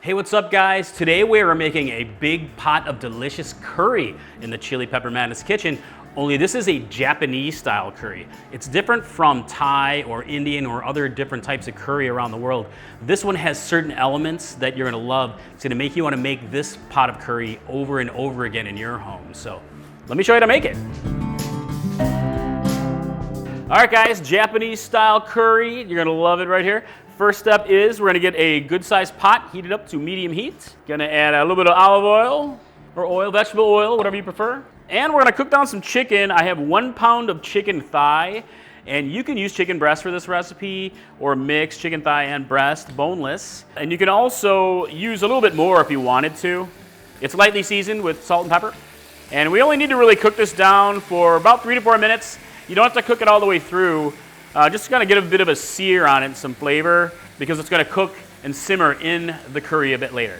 Hey, what's up guys? Today we are making a big pot of delicious curry in the Chili Pepper Madness kitchen, only this is a Japanese style curry. It's different from Thai or Indian or other different types of curry around the world. This one has certain elements that you're gonna love. It's gonna make you wanna make this pot of curry over and over again in your home. So let me show you how to make it. All right guys, Japanese style curry. You're gonna love it right here. First step is we're gonna get a good sized pot, heat it up to medium heat. Gonna add a little bit of olive oil or oil, vegetable oil, whatever you prefer. And we're gonna cook down some chicken. I have 1 pound of chicken thigh, and you can use chicken breast for this recipe or mix chicken thigh and breast, boneless. And you can also use a little bit more if you wanted to. It's lightly seasoned with salt and pepper. And we only need to really cook this down for about 3 to 4 minutes. You don't have to cook it all the way through. Just gonna get a bit of a sear on it, some flavor, because it's gonna cook and simmer in the curry a bit later.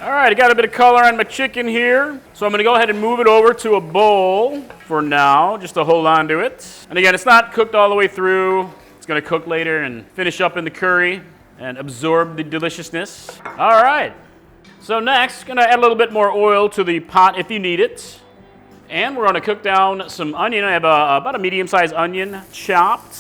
All right, I got a bit of color on my chicken here, so I'm gonna go ahead and move it over to a bowl for now, just to hold on to it. And again, it's not cooked all the way through. It's gonna cook later and finish up in the curry and absorb the deliciousness. All right, so next, gonna add a little bit more oil to the pot if you need it. And we're gonna cook down some onion. I have about a medium-sized onion chopped.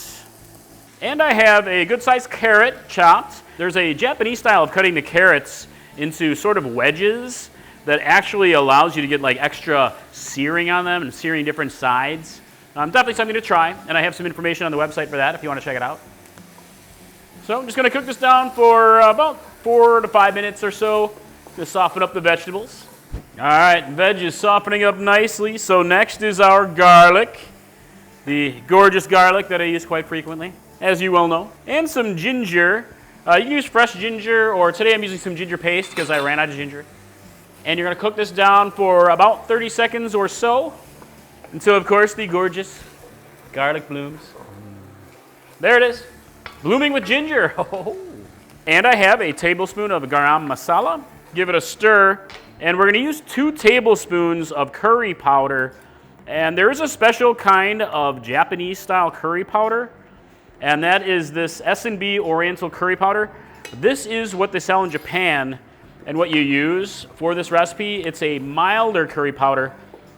And I have a good-sized carrot chopped. There's a Japanese style of cutting the carrots into sort of wedges that actually allows you to get like extra searing on them and searing different sides. Definitely something to try, and I have some information on the website for that if you wanna check it out. So I'm just gonna cook this down for about 4 to 5 minutes or so to soften up the vegetables. All right, veg is softening up nicely. So next is our garlic, the gorgeous garlic that I use quite frequently, as you well know. And some ginger. You can use fresh ginger, or today I'm using some ginger paste because I ran out of ginger. And you're gonna cook this down for about 30 seconds or so, until of course the gorgeous garlic blooms. There it is, blooming with ginger. And I have a tablespoon of garam masala. Give it a stir. And we're gonna use 2 tablespoons of curry powder. And there is a special kind of Japanese style curry powder, and that is this S&B Oriental curry powder. This is what they sell in Japan and what you use for this recipe. It's a milder curry powder,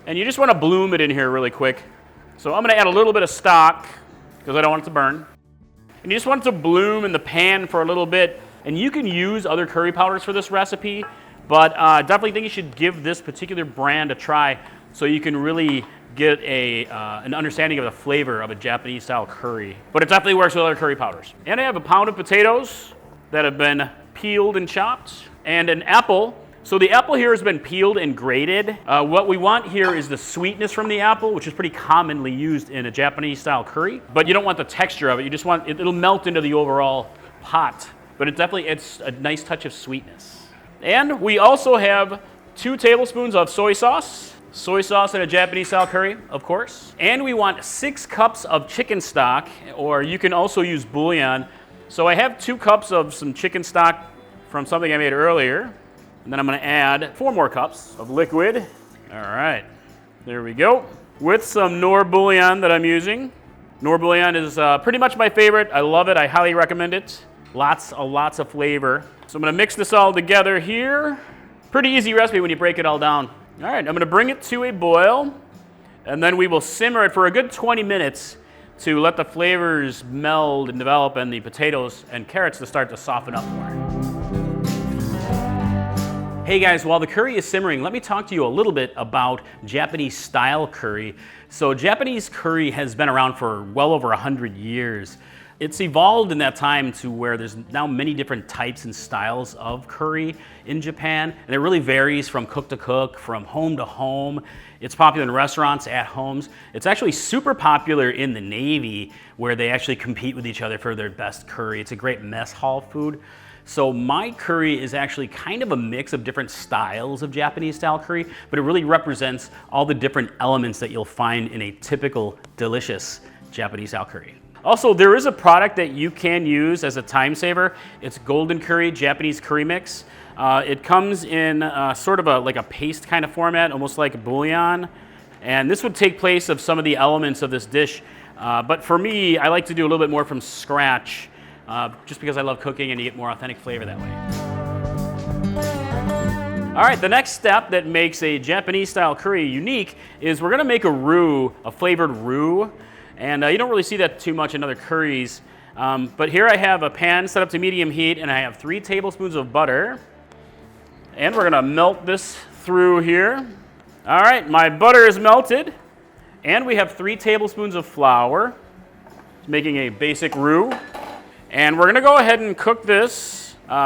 and you just wanna bloom it in here really quick. So I'm gonna add a little bit of stock because I don't want it to burn. And you just want it to bloom in the pan for a little bit. And you can use other curry powders for this recipe, but definitely think you should give this particular brand a try so you can really get an understanding of the flavor of a Japanese style curry. But it definitely works with other curry powders. And I have a pound of potatoes that have been peeled and chopped, and an apple. So the apple here has been peeled and grated. What we want here is the sweetness from the apple, which is pretty commonly used in a Japanese style curry, but you don't want the texture of it. You just want, it'll melt into the overall pot, but it's a nice touch of sweetness. And we also have 2 tablespoons of soy sauce. Soy sauce in a Japanese style curry, of course. And we want 6 cups of chicken stock, or you can also use bouillon. So I have 2 cups of some chicken stock from something I made earlier. And then I'm gonna add 4 more cups of liquid. All right, there we go. With some Nor bouillon that I'm using. Nor bouillon is pretty much my favorite. I love it, I highly recommend it. Lots of flavor. So I'm gonna mix this all together here. Pretty easy recipe when you break it all down. All right, I'm gonna bring it to a boil, and then we will simmer it for a good 20 minutes to let the flavors meld and develop and the potatoes and carrots to start to soften up more. Hey guys, while the curry is simmering, let me talk to you a little bit about Japanese style curry. So Japanese curry has been around for well over 100 years. It's evolved in that time to where there's now many different types and styles of curry in Japan, and it really varies from cook to cook, from home to home. It's popular in restaurants, at homes. It's actually super popular in the Navy, where they actually compete with each other for their best curry. It's a great mess hall food. So my curry is actually kind of a mix of different styles of Japanese style curry, but it really represents all the different elements that you'll find in a typical delicious Japanese style curry. Also, there is a product that you can use as a time saver. It's Golden Curry Japanese Curry Mix. It comes in sort of like a paste kind of format, almost like a bouillon. And this would take place of some of the elements of this dish. But for me, I like to do a little bit more from scratch, just because I love cooking and you get more authentic flavor that way. All right, the next step that makes a Japanese style curry unique is we're gonna make a roux, a flavored roux. And you don't really see that too much in other curries. But here I have a pan set up to medium heat, and I have 3 tablespoons of butter. And we're gonna melt this through here. All right, my butter is melted. And we have 3 tablespoons of flour, making a basic roux. And we're gonna go ahead and cook this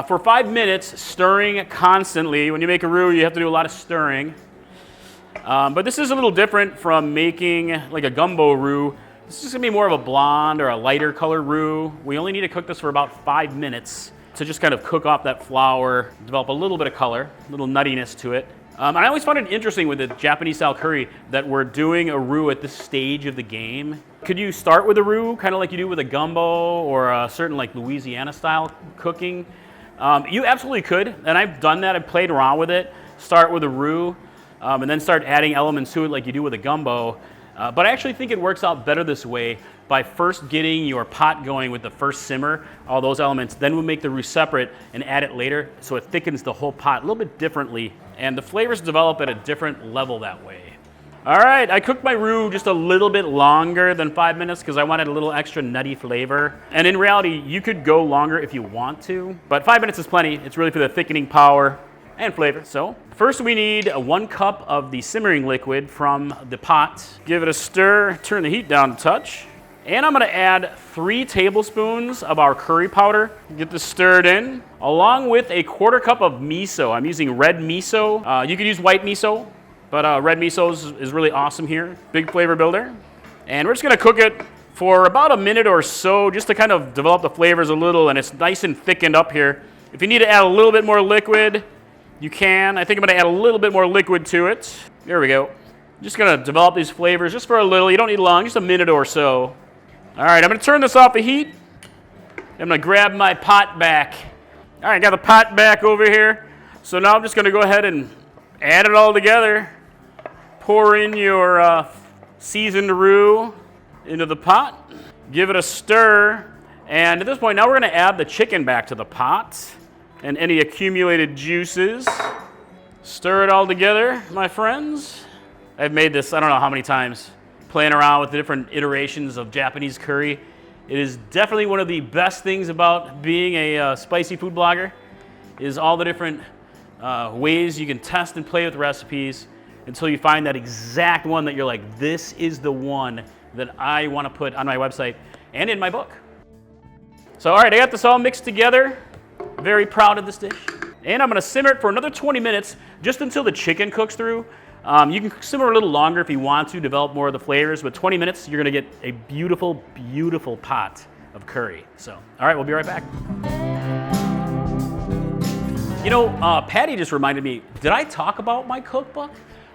for 5 minutes, stirring constantly. When you make a roux, you have to do a lot of stirring. But this is a little different from making like a gumbo roux. This is gonna be more of a blonde or a lighter color roux. We only need to cook this for about 5 minutes to just kind of cook off that flour, develop a little bit of color, a little nuttiness to it. And I always found it interesting with the Japanese style curry that we're doing a roux at this stage of the game. Could you start with a roux, kind of like you do with a gumbo or a certain like Louisiana style cooking? You absolutely could, and I've done that. I've played around with it. Start with a roux, and then start adding elements to it like you do with a gumbo. But I actually think it works out better this way by first getting your pot going with the first simmer, all those elements. Then we'll make the roux separate and add it later so it thickens the whole pot a little bit differently. And the flavors develop at a different level that way. All right, I cooked my roux just a little bit longer than 5 minutes because I wanted a little extra nutty flavor. And in reality, you could go longer if you want to, but 5 minutes is plenty. It's really for the thickening power and flavor. So first we need 1 cup of the simmering liquid from the pot. Give it a stir, turn the heat down a touch. And I'm gonna add 3 tablespoons of our curry powder. Get this stirred in, along with a 1/4 cup of miso. I'm using red miso. You could use white miso, but red miso is really awesome here. Big flavor builder. And we're just gonna cook it for about a minute or so, just to kind of develop the flavors a little, and it's nice and thickened up here. If you need to add a little bit more liquid, you can. I think I'm gonna add a little bit more liquid to it. There we go. Just gonna develop these flavors just for a little. You don't need long, just a minute or so. All right, I'm gonna turn this off the heat. I'm gonna grab my pot back. All right, got the pot back over here. So now I'm just gonna go ahead and add it all together. Pour in your seasoned roux into the pot. Give it a stir. And at this point, now we're gonna add the chicken back to the pot and any accumulated juices. Stir it all together, my friends. I've made this, I don't know how many times, playing around with the different iterations of Japanese curry. It is definitely one of the best things about being a spicy food blogger, is all the different ways you can test and play with recipes until you find that exact one that you're like, this is the one that I want to put on my website and in my book. So all right, I got this all mixed together. Very proud of this dish. And I'm gonna simmer it for another 20 minutes, just until the chicken cooks through. You can simmer a little longer if you want to develop more of the flavors, but 20 minutes, you're gonna get a beautiful, beautiful pot of curry. So, all right, we'll be right back. You know, Patty just reminded me, did I talk about my cookbook?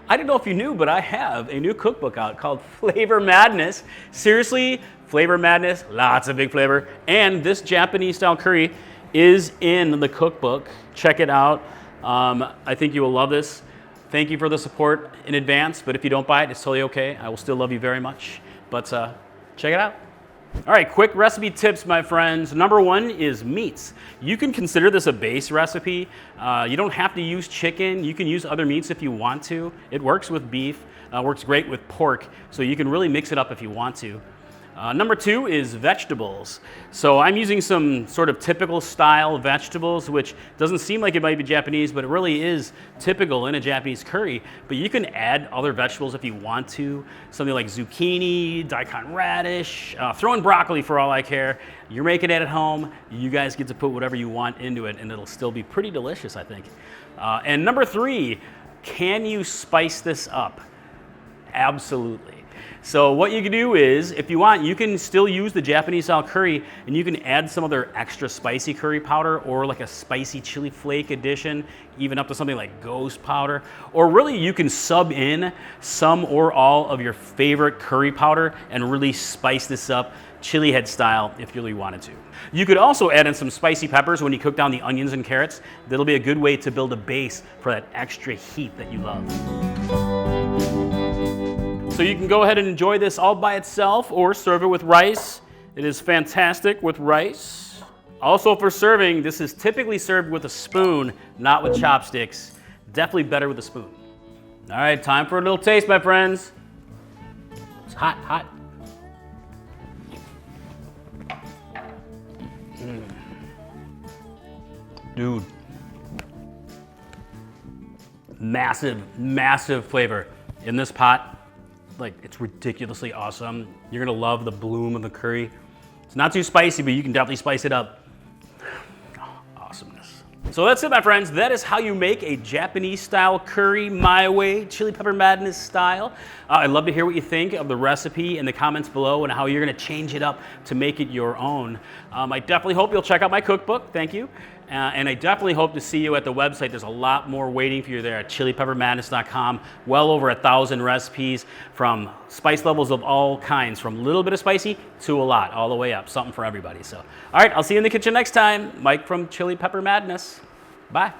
I didn't know if you knew, but I have a new cookbook out called Flavor Madness. Seriously, Flavor Madness, lots of big flavor. And this Japanese style curry is in the cookbook. Check it out. I think you will love this. Thank you for the support in advance, but if you don't buy it, it's totally okay. I will still love you very much, but check it out. All right, quick recipe tips, my friends. Number 1 is meats. You can consider this a base recipe. You don't have to use chicken. You can use other meats if you want to. It works with beef, works great with pork, so you can really mix it up if you want to. Number 2 is vegetables. So I'm using some sort of typical style vegetables, which doesn't seem like it might be Japanese, but it really is typical in a Japanese curry. But you can add other vegetables if you want to. Something like zucchini, daikon radish, throw in broccoli for all I care. You're making it at home. You guys get to put whatever you want into it, and it'll still be pretty delicious, I think. And number 3, can you spice this up? Absolutely. So what you can do is, if you want, you can still use the Japanese style curry and you can add some other extra spicy curry powder or like a spicy chili flake addition, even up to something like ghost powder. Or really you can sub in some or all of your favorite curry powder and really spice this up chili head style if you really wanted to. You could also add in some spicy peppers when you cook down the onions and carrots. That'll be a good way to build a base for that extra heat that you love. So you can go ahead and enjoy this all by itself or serve it with rice. It is fantastic with rice. Also for serving, this is typically served with a spoon, not with chopsticks. Definitely better with a spoon. All right, time for a little taste, my friends. It's hot, hot. Dude. Massive, massive flavor in this pot. Like, it's ridiculously awesome. You're gonna love the bloom of the curry. It's not too spicy, but you can definitely spice it up. Oh, awesomeness. So that's it, my friends. That is how you make a Japanese style curry my way, chili pepper madness style. I'd love to hear what you think of the recipe in the comments below and how you're gonna change it up to make it your own. I definitely hope you'll check out my cookbook. Thank you. And I definitely hope to see you at the website. There's a lot more waiting for you there at chilipeppermadness.com. Well over 1,000 recipes from spice levels of all kinds, from a little bit of spicy to a lot, all the way up. Something for everybody. So, all right, I'll see you in the kitchen next time. Mike from Chili Pepper Madness. Bye.